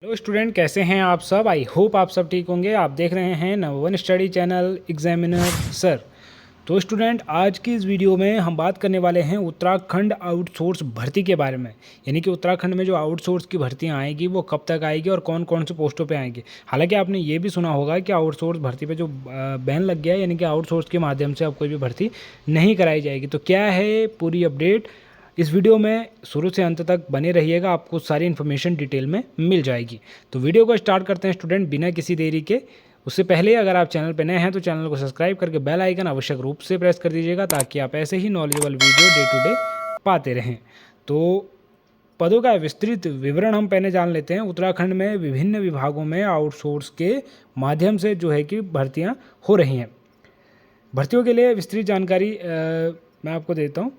Hello student, कैसे हैं आप सब। आई होप आप सब ठीक होंगे। आप देख रहे हैं number one study channel examiner sir. तो स्टूडेंट, आज की इस वीडियो में हम बात करने वाले हैं उत्तराखंड आउटसोर्स भर्ती के बारे में। यानी कि उत्तराखंड में जो आउटसोर्स की भर्तियां आएगी वो कब तक आएगी और कौन कौन से पोस्टों पे आएंगी। हालांकि आपने ये भी सुना होगा कि आउटसोर्स भर्ती पे जो बैन लग गया है, यानी कि आउटसोर्स के माध्यम से अब कोई भी भर्ती नहीं कराई जाएगी। तो क्या है पूरी अपडेट, इस वीडियो में शुरू से अंत तक बने रहिएगा, आपको सारी इन्फॉर्मेशन डिटेल में मिल जाएगी। तो वीडियो को स्टार्ट करते हैं स्टूडेंट, बिना किसी देरी के। उससे पहले अगर आप चैनल पर नए हैं तो चैनल को सब्सक्राइब करके बेल आइकन आवश्यक रूप से प्रेस कर दीजिएगा, ताकि आप ऐसे ही knowledgeable video day to day पाते रहें। तो पदों का विस्तृत विवरण हम पहले जान लेते हैं। उत्तराखंड में विभिन्न विभागों में आउटसोर्स के माध्यम से जो है कि भर्तियाँ हो रही हैं। भर्तियों के लिए विस्तृत जानकारी मैं आपको देता हूँ।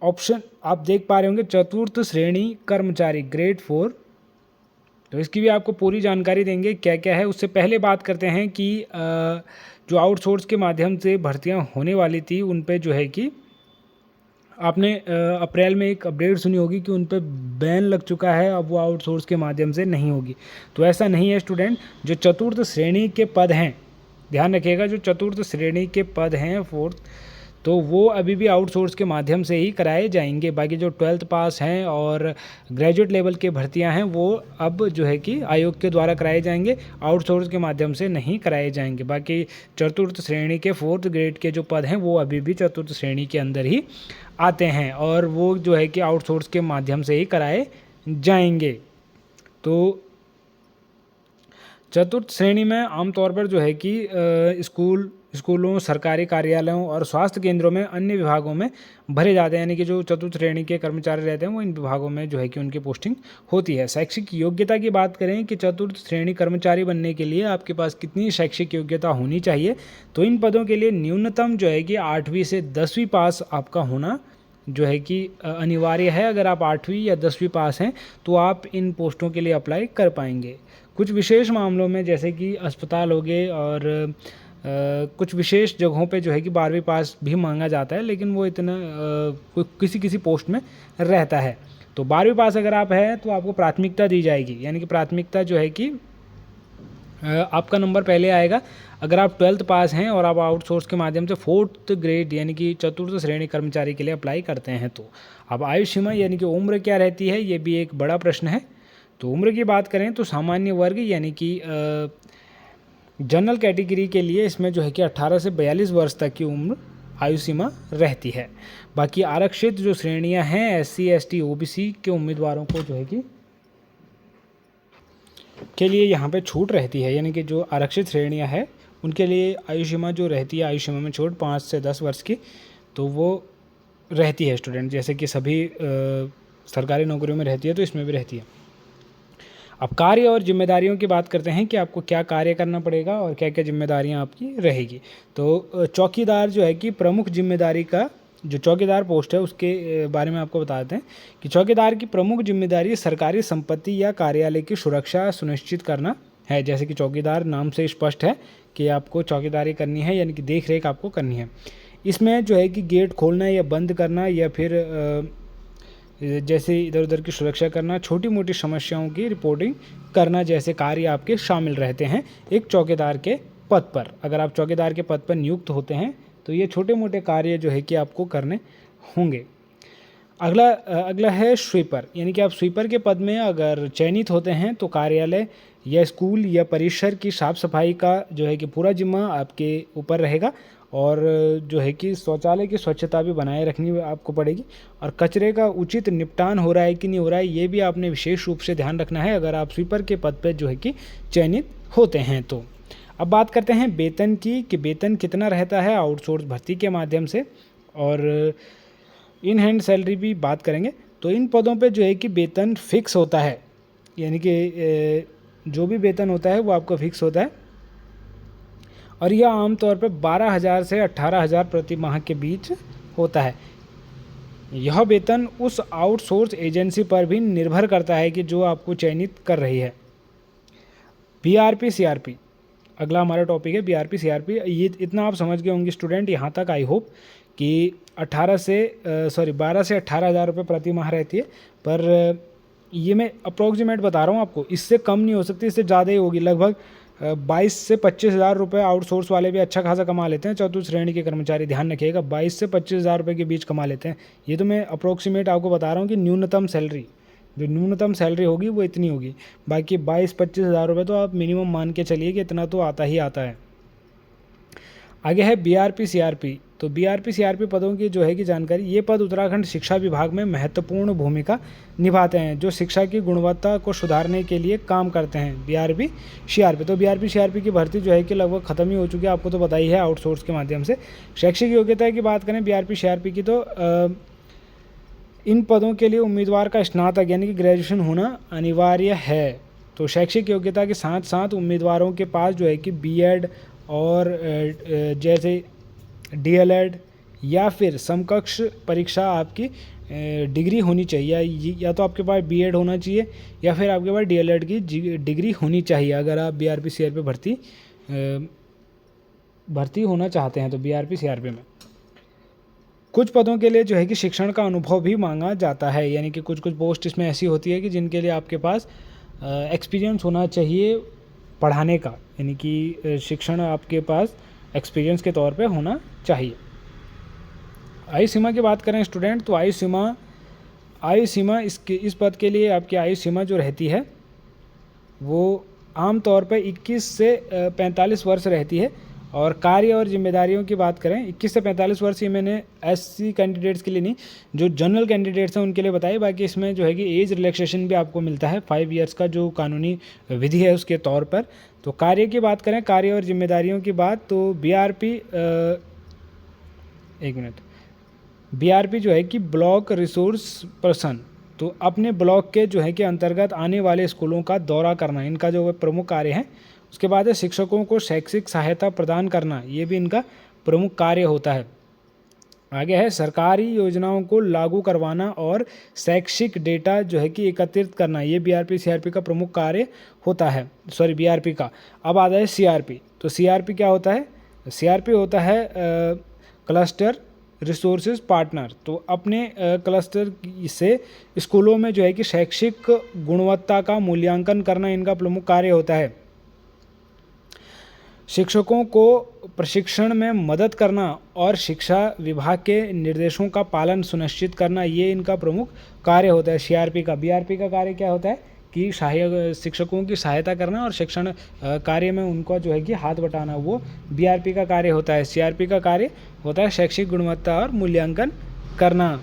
ऑप्शन आप देख पा रहे होंगे, चतुर्थ श्रेणी कर्मचारी ग्रेड 4। तो इसकी भी आपको पूरी जानकारी देंगे क्या क्या है। उससे पहले बात करते हैं कि जो आउटसोर्स के माध्यम से भर्तियां होने वाली थी उन पे जो है कि आपने अप्रैल में एक अपडेट सुनी होगी कि उन पे बैन लग चुका है, अब वो आउटसोर्स के माध्यम से नहीं होगी। तो ऐसा नहीं है स्टूडेंट। जो चतुर्थ श्रेणी के पद हैं, ध्यान रखिएगा, जो चतुर्थ श्रेणी के पद हैं फोर्थ, तो वो अभी भी आउटसोर्स के माध्यम से ही कराए जाएंगे। बाकी जो 12th पास हैं और ग्रेजुएट लेवल के भर्तियां हैं वो अब जो है कि आयोग के द्वारा कराए जाएंगे, आउटसोर्स के माध्यम से नहीं कराए जाएंगे। बाकी चतुर्थ श्रेणी के 4th ग्रेड के जो पद हैं वो अभी भी चतुर्थ श्रेणी के अंदर ही आते हैं और वो जो है कि आउटसोर्स के माध्यम से ही कराए जाएंगे। तो चतुर्थ श्रेणी में आमतौर पर जो है कि स्कूलों, सरकारी कार्यालयों और स्वास्थ्य केंद्रों में, अन्य विभागों में भरे जाते हैं। यानी कि जो चतुर्थ श्रेणी के कर्मचारी रहते हैं वो इन विभागों में जो है कि उनकी पोस्टिंग होती है। शैक्षिक योग्यता की बात करें कि चतुर्थ श्रेणी कर्मचारी बनने के लिए आपके पास कितनी शैक्षिक योग्यता होनी चाहिए, तो इन पदों के लिए न्यूनतम जो है कि 8वीं से 10वीं पास आपका होना जो है कि अनिवार्य है। अगर आप 8वीं या 10वीं पास हैं तो आप इन पोस्टों के लिए अप्लाई कर पाएंगे। कुछ विशेष मामलों में जैसे कि अस्पताल हो गए और कुछ विशेष जगहों पे जो है कि 12वीं पास भी मांगा जाता है, लेकिन वो इतना किसी किसी पोस्ट में रहता है। तो 12वीं पास अगर आप हैं तो आपको प्राथमिकता दी जाएगी। यानी कि प्राथमिकता जो है कि आपका नंबर पहले आएगा। अगर आप 12th पास हैं और आप आउटसोर्स के माध्यम से 4th ग्रेड यानी कि चतुर्थ श्रेणी कर्मचारी के लिए अप्लाई करते हैं तो अब आयु सीमा यानी कि उम्र क्या रहती है, ये भी एक बड़ा प्रश्न है। तो उम्र की बात करें तो सामान्य वर्ग यानी कि जनरल कैटेगरी के लिए इसमें जो है कि 18 से 42 वर्ष तक की उम्र आयु सीमा रहती है। बाकी आरक्षित जो श्रेणियां हैं SC ST OBC के उम्मीदवारों को जो है कि के लिए यहाँ पे छूट रहती है। यानी कि जो आरक्षित श्रेणियाँ हैं उनके लिए आयु सीमा जो रहती है, आयु सीमा में छूट 5 से 10 वर्ष की तो वो रहती है स्टूडेंट। जैसे कि सभी सरकारी नौकरियों में रहती है तो इसमें भी रहती है। अब कार्य और जिम्मेदारियों की बात करते हैं कि आपको क्या कार्य करना पड़ेगा और क्या क्या जिम्मेदारियां आपकी रहेगी। तो चौकीदार जो है कि प्रमुख जिम्मेदारी का जो चौकीदार पोस्ट है उसके बारे में आपको बताते हैं कि चौकीदार की प्रमुख जिम्मेदारी सरकारी संपत्ति या कार्यालय की सुरक्षा सुनिश्चित करना है। जैसे कि चौकीदार नाम से स्पष्ट है कि आपको चौकीदारी करनी है, यानी कि देख रेख आपको करनी है। इसमें जो है कि गेट खोलना या बंद करना या फिर जैसे इधर उधर की सुरक्षा करना, छोटी मोटी समस्याओं की रिपोर्टिंग करना जैसे कार्य आपके शामिल रहते हैं एक चौकीदार के पद पर। अगर आप चौकीदार के पद पर नियुक्त होते हैं तो ये छोटे मोटे कार्य जो है कि आपको करने होंगे। अगला है स्वीपर। यानी कि आप स्वीपर के पद में अगर चयनित होते हैं तो कार्यालय या स्कूल या परिसर की साफ सफाई का जो है कि पूरा जिम्मा आपके ऊपर रहेगा और जो है कि शौचालय की स्वच्छता भी बनाए रखनी आपको पड़ेगी और कचरे का उचित निपटान हो रहा है कि नहीं हो रहा है ये भी आपने विशेष रूप से ध्यान रखना है अगर आप स्वीपर के पद पर जो है कि चयनित होते हैं तो। अब बात करते हैं वेतन की कि वेतन कितना रहता है आउटसोर्स भर्ती के माध्यम से, और इन हैंड सैलरी भी बात करेंगे। तो इन पदों पे जो है कि वेतन फिक्स होता है, यानी कि जो भी वेतन होता है वो आपको फिक्स होता है और यह आमतौर पर 12,000 से 18,000 प्रति माह के बीच होता है। यह वेतन उस आउटसोर्स एजेंसी पर भी निर्भर करता है कि जो आपको चयनित कर रही है। BRP CRP अगला हमारा टॉपिक है। BRP CRP ये इतना आप समझ गए होंगे स्टूडेंट यहाँ तक, आई होप कि 12 से 18,000 रुपये प्रति माह रहती है। पर ये मैं अप्रोक्सीमेट बता रहा हूँ आपको, इससे कम नहीं हो सकती, इससे ज़्यादा ही होगी। लगभग 22 से 25 हज़ार रुपये आउटसोर्स वाले भी अच्छा खासा कमा लेते हैं। चतुर्थ श्रेणी के कर्मचारी, ध्यान रखिएगा, 22 से 25 हज़ार रुपये के बीच कमा लेते हैं। ये तो मैं अप्रोक्सीमेट आपको बता रहा हूँ कि न्यूनतम सैलरी, जो न्यूनतम सैलरी होगी वो इतनी होगी। बाकी 22-25 हज़ार रुपये तो आप मिनिमम मान के चलिए कि इतना तो आता ही आता है। आगे है बीआरपी सीआरपी। तो बीआरपी सीआरपी पदों की जो है कि जानकारी, ये पद उत्तराखंड शिक्षा विभाग में महत्वपूर्ण भूमिका निभाते हैं, जो शिक्षा की गुणवत्ता को सुधारने के लिए काम करते हैं। बीआरपी सीआरपी, तो बीआरपी सीआरपी की भर्ती जो है कि लगभग ख़त्म ही हो चुकी है, आपको तो पता ही है, आउटसोर्स के माध्यम से। शैक्षिक योग्यता की बात करें बीआरपी सीआरपी की, तो इन पदों के लिए उम्मीदवार का स्नातक यानी कि ग्रेजुएशन होना अनिवार्य है। तो शैक्षिक योग्यता के साथ साथ उम्मीदवारों के पास जो है कि बीएड और जैसे डीएलएड या फिर समकक्ष परीक्षा आपकी डिग्री होनी चाहिए, या तो आपके पास बीएड होना चाहिए या फिर आपके पास डीएलएड की डिग्री होनी चाहिए, अगर आप बीआरपी सीआरपी भर्ती होना चाहते हैं। तो बीआरपी सीआरपी में कुछ पदों के लिए जो है कि शिक्षण का अनुभव भी मांगा जाता है, यानी कि कुछ कुछ पोस्ट इसमें ऐसी होती है कि जिनके लिए आपके पास एक्सपीरियंस होना चाहिए पढ़ाने का, यानी कि शिक्षण आपके पास एक्सपीरियंस के तौर पे होना चाहिए। आयु सीमा की बात करें स्टूडेंट, तो आयु सीमा इस पद के लिए आपकी आयु सीमा जो रहती है वो आम तौर पे 21 से 45 वर्ष रहती है। और कार्य और जिम्मेदारियों की बात करें, 21 से 45 वर्ष, ये मैंने एससी कैंडिडेट्स के लिए नहीं, जो जनरल कैंडिडेट्स हैं उनके लिए बताई। बाकी इसमें जो है कि एज रिलैक्सेशन भी आपको मिलता है 5 ईयर्स का, जो कानूनी विधि है उसके तौर पर। तो कार्य की बात करें, कार्य और जिम्मेदारियों की बात, तो बीआरपी जो है कि ब्लॉक रिसोर्स पर्सन, तो अपने ब्लॉक के जो है कि अंतर्गत आने वाले स्कूलों का दौरा करना, इनका जो प्रमुख कार्य है। उसके बाद है शिक्षकों को शैक्षिक सहायता प्रदान करना, ये भी इनका प्रमुख कार्य होता है। आगे है सरकारी योजनाओं को लागू करवाना और शैक्षिक डेटा जो है कि एकत्रित करना, ये बीआरपी सीआरपी का प्रमुख कार्य होता है, सॉरी बीआरपी का। अब आता है सीआरपी, तो सीआरपी क्या होता है? सीआरपी होता है क्लस्टर रिसोर्सेज पार्टनर। तो अपने क्लस्टर से स्कूलों में जो है कि शैक्षिक गुणवत्ता का मूल्यांकन करना इनका प्रमुख कार्य होता है। शिक्षकों को प्रशिक्षण में मदद करना और शिक्षा विभाग के निर्देशों का पालन सुनिश्चित करना, ये इनका प्रमुख कार्य होता है सीआरपी का। बीआरपी का कार्य क्या होता है कि सहायक शिक्षकों की सहायता करना और शिक्षण कार्य में उनका जो है कि हाथ बटाना, वो बीआरपी का कार्य होता है। सीआरपी का कार्य होता है शैक्षिक गुणवत्ता और मूल्यांकन करना।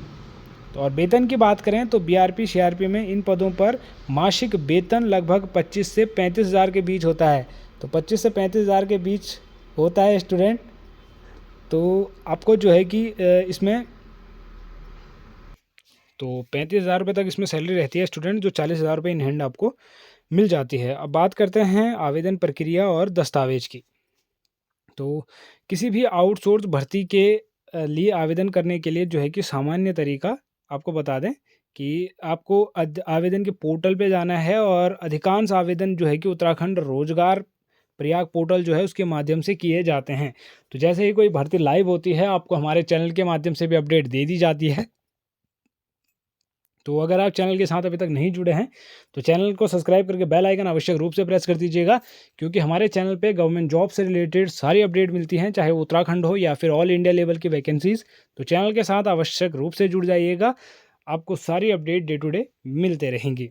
तो और वेतन की बात करें तो बीआरपी सीआरपी में इन पदों पर मासिक वेतन लगभग 25 से 35 हज़ार के बीच होता है। तो 25 से 35 हज़ार के बीच होता है स्टूडेंट। तो आपको जो है कि इसमें तो 35 हज़ार रुपये तक इसमें सैलरी रहती है स्टूडेंट, जो 40 हज़ार रुपये इन हैंड आपको मिल जाती है। अब बात करते हैं आवेदन प्रक्रिया और दस्तावेज की। तो किसी भी आउटसोर्स भर्ती के लिए आवेदन करने के लिए जो है कि सामान्य तरीका आपको बता दें कि आपको आवेदन के पोर्टल पे जाना है, और अधिकांश आवेदन जो है कि उत्तराखंड रोजगार प्रयाग पोर्टल जो है उसके माध्यम से किए जाते हैं। तो जैसे ही कोई भर्ती लाइव होती है, आपको हमारे चैनल के माध्यम से भी अपडेट दे दी जाती है। तो अगर आप चैनल के साथ अभी तक नहीं जुड़े हैं तो चैनल को सब्सक्राइब करके बेल आइकन आवश्यक रूप से प्रेस कर दीजिएगा, क्योंकि हमारे चैनल पे गवर्नमेंट जॉब से रिलेटेड सारी अपडेट मिलती हैं, चाहे वो उत्तराखंड हो या फिर ऑल इंडिया लेवल की वैकेंसीज। तो चैनल के साथ आवश्यक रूप से जुड़ जाइएगा, आपको सारी अपडेट डे टू डे मिलते रहेंगी।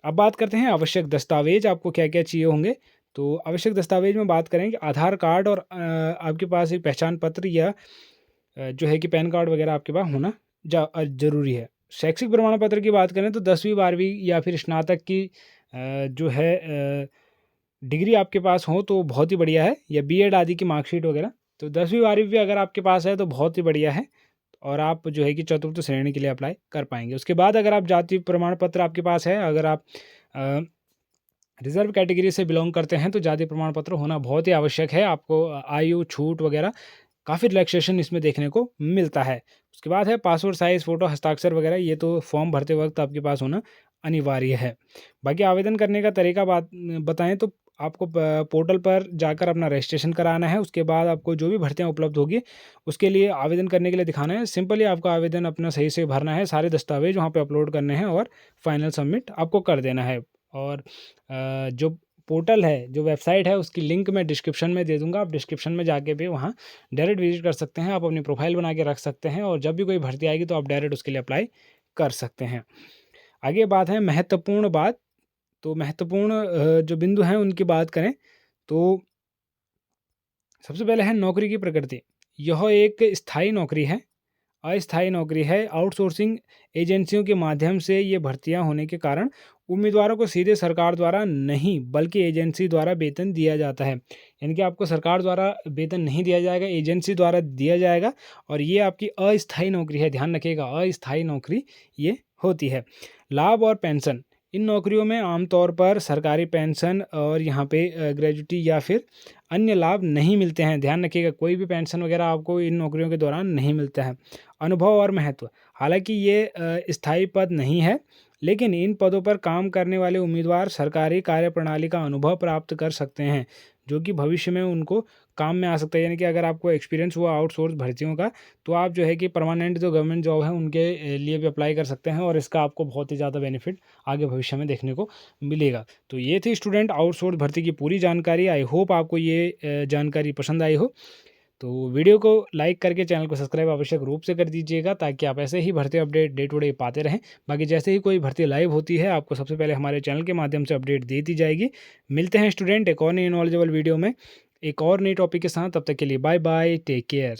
अब बात करते हैं आवश्यक दस्तावेज आपको क्या क्या चाहिए होंगे। तो आवश्यक दस्तावेज में बात करें कि आधार कार्ड और आपके पास एक पहचान पत्र या जो है कि पैन कार्ड वगैरह आपके पास होना ज़रूरी है। शैक्षिक प्रमाण पत्र की बात करें तो 10वीं 12वीं या फिर स्नातक की जो है डिग्री आपके पास हो तो बहुत ही बढ़िया है, या बीएड आदि की मार्कशीट वगैरह। तो 10वीं 12वीं भी अगर आपके पास है तो बहुत ही बढ़िया है, और आप जो है कि चतुर्थ श्रेणी के लिए अप्लाई कर पाएंगे। उसके बाद अगर आप जाति प्रमाण पत्र आपके पास है, अगर आप रिजर्व कैटेगरी से बिलोंग करते हैं तो जाति प्रमाण पत्र होना बहुत ही आवश्यक है। आपको आयु छूट वगैरह काफ़ी रिलैक्सेशन इसमें देखने को मिलता है। उसके बाद है पासपोर्ट साइज़ फ़ोटो, हस्ताक्षर वगैरह, ये तो फॉर्म भरते वक्त आपके पास होना अनिवार्य है। बाकी आवेदन करने का तरीका बताएं तो आपको पोर्टल पर जाकर अपना रजिस्ट्रेशन कराना है। उसके बाद आपको जो भी भर्तियाँ उपलब्ध होगी उसके लिए आवेदन करने के लिए दिखाना है। सिंपली आपका आवेदन अपना सही से भरना है, सारे दस्तावेज वहाँ पे अपलोड करने हैं और फाइनल सबमिट आपको कर देना है। और जो पोर्टल है, जो वेबसाइट है, उसकी लिंक मैं डिस्क्रिप्शन में दे दूँगा। आप डिस्क्रिप्शन में जाके भी वहाँ डायरेक्ट विजिट कर सकते हैं। आप अपनी प्रोफाइल बना के रख सकते हैं और जब भी कोई भर्ती आएगी तो आप डायरेक्ट उसके लिए अप्लाई कर सकते हैं। आगे बात है महत्वपूर्ण बात, तो महत्वपूर्ण जो बिंदु हैं उनकी बात करें तो सबसे पहले है नौकरी की प्रकृति। यह एक स्थायी नौकरी है, अस्थायी नौकरी है। आउटसोर्सिंग एजेंसियों के माध्यम से ये भर्तियां होने के कारण उम्मीदवारों को सीधे सरकार द्वारा नहीं बल्कि एजेंसी द्वारा वेतन दिया जाता है। यानी कि आपको सरकार द्वारा वेतन नहीं दिया जाएगा, एजेंसी द्वारा दिया जाएगा। और ये आपकी अस्थायी नौकरी है, ध्यान रखिएगा, अस्थायी नौकरी ये होती है। लाभ और पेंशन, इन नौकरियों में आमतौर पर सरकारी पेंशन और यहाँ पे ग्रेजुटी या फिर अन्य लाभ नहीं मिलते हैं। ध्यान रखिएगा, कोई भी पेंशन वगैरह आपको इन नौकरियों के दौरान नहीं मिलता है। अनुभव और महत्व, हालांकि ये स्थायी पद नहीं है, लेकिन इन पदों पर काम करने वाले उम्मीदवार सरकारी कार्यप्रणाली का अनुभव प्राप्त कर सकते हैं, जो कि भविष्य में उनको काम में आ सकता है। यानी कि अगर आपको एक्सपीरियंस हुआ आउटसोर्स भर्तियों का, तो आप जो है कि परमानेंट जो गवर्नमेंट जॉब है उनके लिए भी अप्लाई कर सकते हैं और इसका आपको बहुत ही ज़्यादा बेनिफिट आगे भविष्य में देखने को मिलेगा। तो ये थी स्टूडेंट आउटसोर्स भर्ती की पूरी जानकारी। आई होप आपको ये जानकारी पसंद आई हो। तो वीडियो को लाइक करके चैनल को सब्सक्राइब आवश्यक रूप से कर दीजिएगा, ताकि आप ऐसे ही भर्ती अपडेट डे टू डे पाते रहें। बाकी जैसे ही कोई भर्ती लाइव होती है आपको सबसे पहले हमारे चैनल के माध्यम से अपडेट दे दी जाएगी। मिलते हैं स्टूडेंट एक और नई नॉलेजेबल वीडियो में एक और नई टॉपिक के साथ। तब तक के लिए बाय बाय, टेक केयर।